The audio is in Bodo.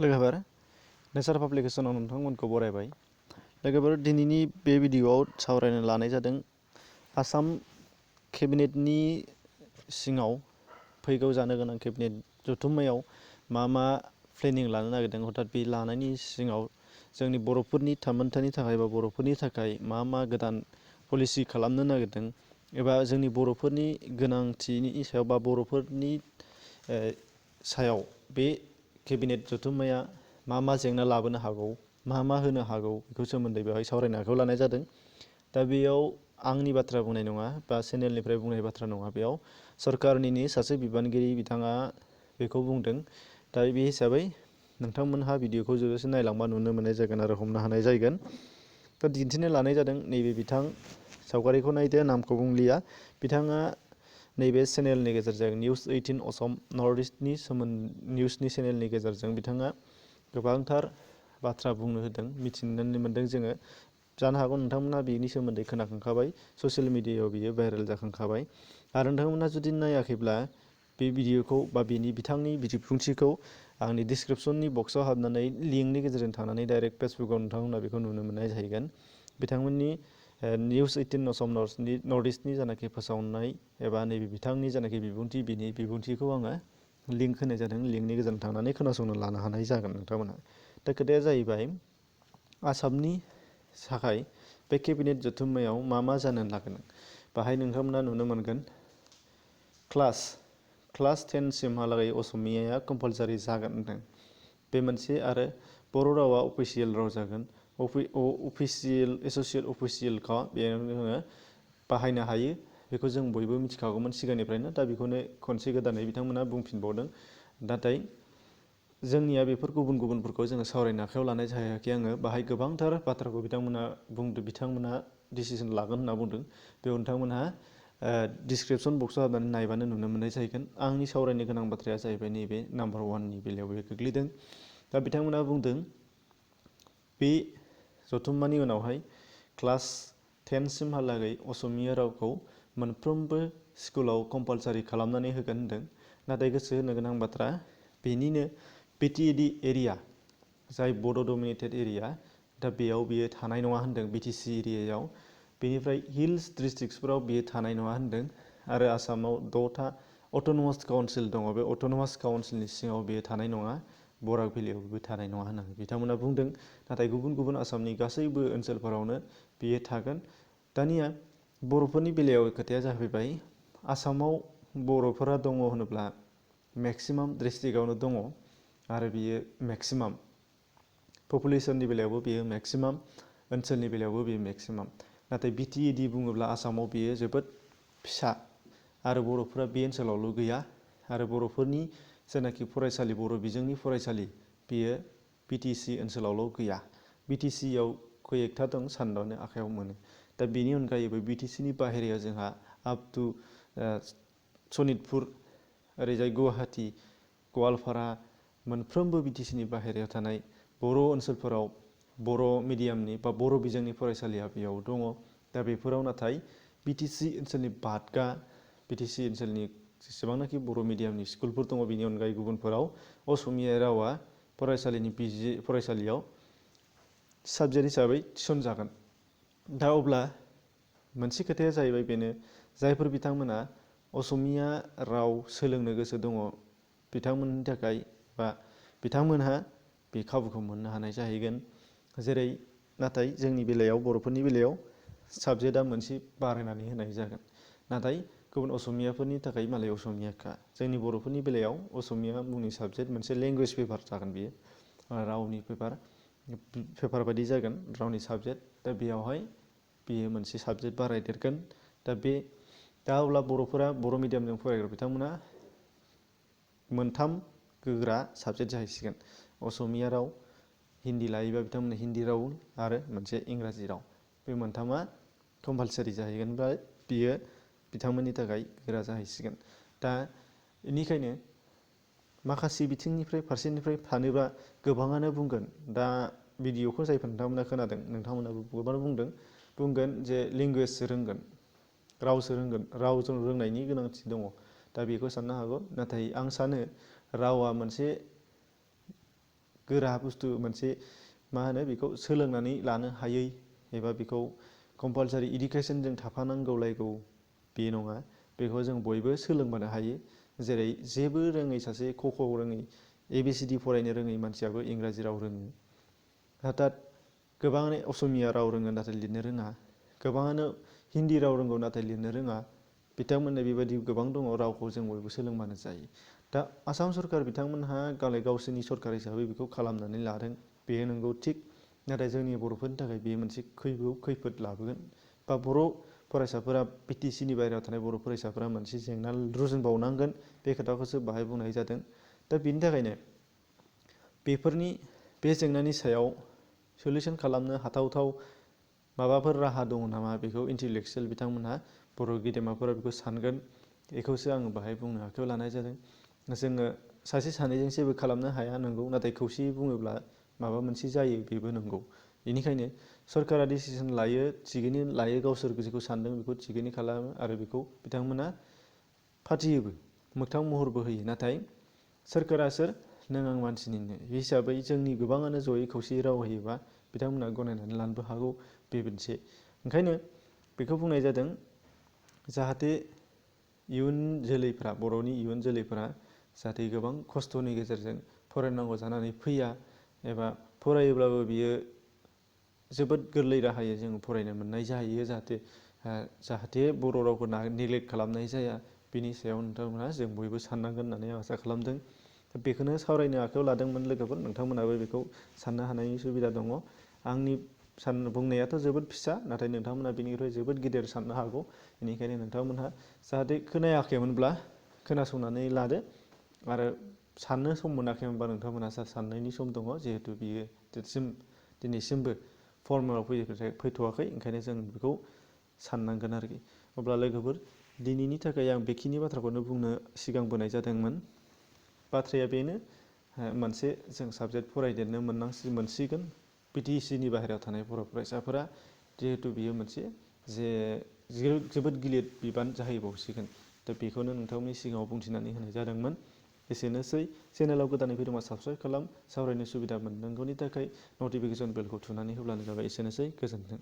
लोगोफोर नेचार पाब्लिकेसनाव नोंथांमोनखौ बरायबाय। लोगोफोर दिनैनि बे भिडिअ'आव सावरायनो लानाय जादों आसाम केबिनेटनि सिङाव फैगौ जानो गोनां केबिनेट जथुम्मायाव मा प्लेनिं लानो नागिरदों, हथात बे लानायनि सिङाव जोंनि बर'फोरनि थामोनथानि थाखाय बा बर'फोरनि थाखाय मा गोदान पलिसि खालामनो नागिरदों एबा जोंनि बर'फोरनि गोनांथिनि सायाव बा बर'फोरनि सायाव बे केबिनेट जथुम्माया मा जेंना लाबोनो हागौ, मा होनो हागौ, बेखौ सोमोन्दै बेवहाय सावरायनो आखायाव लानाय जादों। दा बेयाव आंनि बाथ्रा बुंनाय नङा बा चेनेलनिफ्राय बुंनाय बाथ्रा नङा, बेयाव सरकारनिनो सासे बिबानगिरि बिथाङा बेखौ बुंदों। दा बे हिसाबै नोंथांमोनहा भिडिअखौ जोबजासे नायलांबा नुनो मोननाय जागोन आरो हमनो हानाय जागोन। दा दिन्थिनो लानाय जादों नैबे बिथां सावगारिखौ नायदो, नामखौ बुंलिया। बिथाङा नैबे चेनेलनि गेजेरजों निउस 18 असम नर्थ इस्टनि निउसनि चेनेलनि गेजेरजों बिथाङा गोबांथार बाथ्रा बुंनो होदों, मिथिनानै मोन्दों जोङो। जानो हागौ नोंथांमोना बेनि सोमोन्दै खोनाखांखाबाय, ससियेल मिडियायाव बियो भाइरेल जाखांखाबाय। आरो नोंथांमोना जुदि नायाखैब्ला बे भिडिअखौ बा बिथांनि बिबुंथिखौ आंनि डिसक्रिपसननि बक्सआव हाबनानै लिंकनि गेजेरजों थांनानै डाइरेक्ट फेसबुकाव नोंथांमोना बेखौ नुनो मोननाय जाहैगोन। बिथांमोननि निउस 18 असम नर्थ इस्टनि जानाखि फोसावनाय एबा नैबे बिथांनि जानाखि बिबुंथि, बिनि बिबुंथिखौ आङो लिंक होनाय जादों। लिंकनि गेजेरजों थांनानै खोनासंनो लानो हानाय जागोन नोंथांमोना। दा खोथाया जाहैबाय आसामनि थाखाय बे केबिनेट जथुम्मायाव मा जानो नागिरदों। बाहाय नोंथांमोना नुनो मोनगोन क्लास 10 सिमहालागै असमियाया कम्पालसारि जागोन होनदों। बे मोनसे, आरो बर' रावा अफिसियेल राव जागोन। एस'सियेट अफिसियेलखा बेयाव जोङो बाहायनो हायो, बेखौ जों बयबो मिथिखागौमोन सिगांनिफ्रायनो। दा बेखौनो खनसे गोदानै बिथांमोना बुंफिनबावदों। नाथाय जोंनिया बेफोर गुबुनफोरखौ जोङो सावरायनो आखायाव लानाय जायाखै आङो। बाहाय गोबांथार बाथ्राखौ बिथांमोना डिसिसन लागोन होनना बुंदों। बेयाव नोंथांमोनहा डिसक्रिपसन बक्सआव हाबनानै नायबानो नुनो मोननाय जाहैगोन। आंनि सावरायनो गोनां बाथ्राया जाहैबाय नैबे नाम्बार 1नि बेलायाव बे गोग्लैदों। दा बिथांमोना बुंदों बे जथुम्मानि उनावहाय क्लास 10 सिमहालागै असमिया रावखौ मोनफ्रोमबो स्कुलाव कम्पालसारि खालामनानै होगोन होनदों। नाथाय गोसो होनो गोनां बाथ्रा, बेनिनो बिटिएडि एरिया, जाय बड' डमिनेटेड एरिया, दा बेयाव बियो थानाय नङा होनदों। बिटिसि एरियायाव बेनिफ्राय हिल्स डिस्ट्रिक्टसफोराव बियो थानाय नङा होनदों। आरो आसामाव 6था अट'नमास काउन्सिल दङ, बे अट'नमास काउन्सिलनि सिङाव बेयो थानाय नङा। बराक भेलियावबो थानाय नङा होननानै बिथांमोना बुंदों। नाथाय गुबुन आसामनि गासैबो ओनसोलफोरावनो बियो थागोन। दानिया बर'फोरनि बेलायाव खोथाया जाहैबाय, आसामाव बर'फोरा दङ होनोब्ला मेक्सिमाम डिस्ट्रिक्टआवनो दङ, आरो बियो मेक्सिमाम पपुलेसननि बेलायावबो बियो मेक्सिमाम, ओनसोलनि बेलायावबो बियो मेक्सिमाम। नाथाय बिटिएडि बुङोब्ला आसामाव बियो जोबोद फिसा, आरो बर'फोरा बे ओनसोलावल' गैया। आरो बर'फोरनि जायनाखि फरायसालि, बर' बिजोंनि फरायसालि, बेयो बिटिसि ओनसोलावल' गैया। बिटिसियाव खयएकथा दं, सानबानो आखायाव मोनो। दा बेनि अनगायैबो बिटिसिनि बाहेरायाव जोंहा आप टु सनितपुर, ओरैजाय गुवाहाटि, गवालपारा, मोनफ्रोमबो बिटिसिनि बाहेरायाव थानाय बर' ओनसोलफोराव बर' मिडियामनि बा बर' बिजोंनि फरायसालिया बेयाव दङ। दा बेफोराव नाथाय बिटिसि ओनसोलनि बादगा, बिटिसि ओनसोलनि जेसेबांनाखि बर' मिडियामनि स्कुलफोर दङ, बेनि अनगायै गुबुनफोराव असमिया रावा फरायसालियाव साबजेक्ट हिसाबै थिसनजागोन। दा अब्ला मोनसे खोथाया जाहैबाय बेनो, जायफोर बिथांमोना असमिया राव सोलोंनो गोसो दङ, बिथांमोननि थाखाय बा बिथांमोनहा बे खाबुखौ मोननो हानाय जाहैगोन। जेरै नाथाय जोंनि बेलायाव, बर'फोरनि बेलायाव साबजेक्टआ मोनसे बारायनानै होनाय जागोन। नाथाय गुबुन असमियाफोरनि थाखाय मालाय असमियाखा। जोंनि बर'फोरनि बेलायाव असमिया मुंनि साबजेक्ट मोनसे लेंगुवेज पेपार जागोन, बियो रावनि पेपार बायदि जागोन, रावनि साबजेक्ट। दा बेयावहाय बेयो मोनसे साबजेक्ट बारायदेरगोन। दा अब्ला बर'फोरा, बर' मिडियामजों फरायग्रा बिथांमोना मोनथाम गोग्रा साबजेक्ट जाहैसिगोन। असमिया राव, हिन्दी लायोबा बिथांमोना हिन्दी राव, आरो मोनसे इंराजि राव। बे मोनथामा कम्पालसारि जाहैगोनब्ला बियो बिथांमोननि थाखाय गोरा जाहैसिगोन। दा बेनिखायनो माखासे फारसेनिफ्राय सानोबा गोबाङानो बुंगोन, दा भिडिअखौ जायफोर नोंथांमोना खोनादों, नोंथांमोनाबो गोबाङानो बुंगोन जे लेंगुवेजसो रोंगोन, रावसो रोंगोन, राव रोंनायनि गोनांथि दङ। दा बेखौ साननो हागौ। नाथाय आं सानो रावा मोनसे गोरा बुस्थु मोनसे मा होनो बेखौ सोलोंनानै लानो हायै एबा बेखौ कम्पालसारि इडुकेसनजों थाफानांगौलायगौ बे नङा। बेखौ जों बयबो सोलोंबोनो हायो। जेरै जेबो रोङै सासे क ख रोङै ABCD फरायनो रोङै मानसियाबो इंराजि राव रोङो। हथात गोबाङानो असमिया राव रोङो नाथाय लिरनो रोङा। गोबाङानो हिन्दी राव रोंगौ नाथाय लिरनो रोङा। बिथांमोननो बेबायदि गोबां दङ रावखौ जों बयबो सोलोंबानो जायो। दा आसाम सरकार बिथांमोनहा गावसोरनि सरकार हिसाबै बेखौ खालामनानै लादों। बेयो नंगौ थिग। नाथाय जोंनि बर'फोरनि थाखाय बेयो मोनसे खैफोद लाबोगोन। बा बर' फरायसाफोरा BTCनि बाहेरायाव थानाय बर' फरायसाफोरा मोनसे जेंना रुजुनबावनांगोन। बे खोथाखौसो बाहाय बुंनाय जादों। दा बेनि थाखायनो बे जेंनानि सायाव सलिउसन खालामनो हाथावथाव माबाफोर राहा दङ नामा बेखौ इन्टेलेक्सुयेल बिथांमोनहा बर' गेदेमाफोरा बेखौ सानगोन। बेखौसो आङो बाहाय बुंनो आखायाव लानाय जादों। जोङो सासे सानैजों जेबो खालामनो हाया नंगौ। नाथाय खौसेयै बुङोब्ला माबा मोनसे जायो बेबो नंगौ। बेनिखायनो सरकारा डिसिसन लायो थिगैनो लायो। गावसोर जेखौ सानदों बेखौ थिगैनो खालामो आरो बेखौ बिथांमोना फाथियोबो मोगथां महरबो होयो। नाथाय सोरखारा सोर नों आं मानसिनिनो हिसाबै जोंनि गोबाङानो जयै खौसेयै राव होयोबा बिथांमोना गनायनानै लानोबो हागौ। बे मोनसे ओंखायनो बेखौ बुंनाय जादों जाहाथे इयुन जोलैफ्रा बर'नि इयुन जोलैफ्रा जाहाथे गोबां खस्थ'नि गेजेरजों फरायनांगौ जानानै फैया एबा फरायोब्लाबो बियो जोबोद गोरलै राहायै जों फरायनो मोननाय जाहैयो। जाहाथे बर' रावखौ नेग्लेक्ट खालामनाय जाया। बिनि सायाव नोंथांमोनहा जों बयबो साननांगोन होननानै आं आसा खालामदों। बेखौनो सावरायनो आखायाव लादोंमोन लोगोफोर। नोंथांमोनाबो बेखौ साननो हानायनि सुबिदा दङ। आंनि बुंनायाथ' जोबोद फिसा नाथाय नोंथांमोना बेनिख्रुइ जोबोद गिदिर साननो हागौ। बेनिखायनो नोंथांमोनहा जाहाथे खोनायाखैमोनब्ला खोनासंनानै लादो आरो साननो सम मोनाखैमोनबा नोंथांमोनहा साननायनि सम दङ। जिहेथु बियो दिनैसिमबो फर्मुलाव फैथ'वाखै ओंखायनो जों बेखौ साननांगोन आरोखि। अब्ला लोगोफोर दिनैनि थाखाय आं बेखिनि बाथ्राखौनो बुंनो सिगांबोनाय जादोंमोन। बाथ्राया बेनो मोनसे जों साबजेक्ट फरायदेरनो मोनसिगोन BTCनि बाहेरायाव थानाय बर' फरायसाफोरा। जिहेथु बियो मोनसे जोबोद गिलिर बिबान जाहैबावसिगोन। दा बेखौनो नोंथांमोननि सिगाङाव बुंथिनानै होनाय जादोंमोन। एसेनोसै चेनेलाव गोदानै फैदोंबा साबस्क्राइब खालाम। सावरायनो सुबिदा मोननांगौनि थाखाय नटिफिकेसन बेलखौ थुनानै होब्लानो जाबाय। एसेनोसै गोजोन्थों।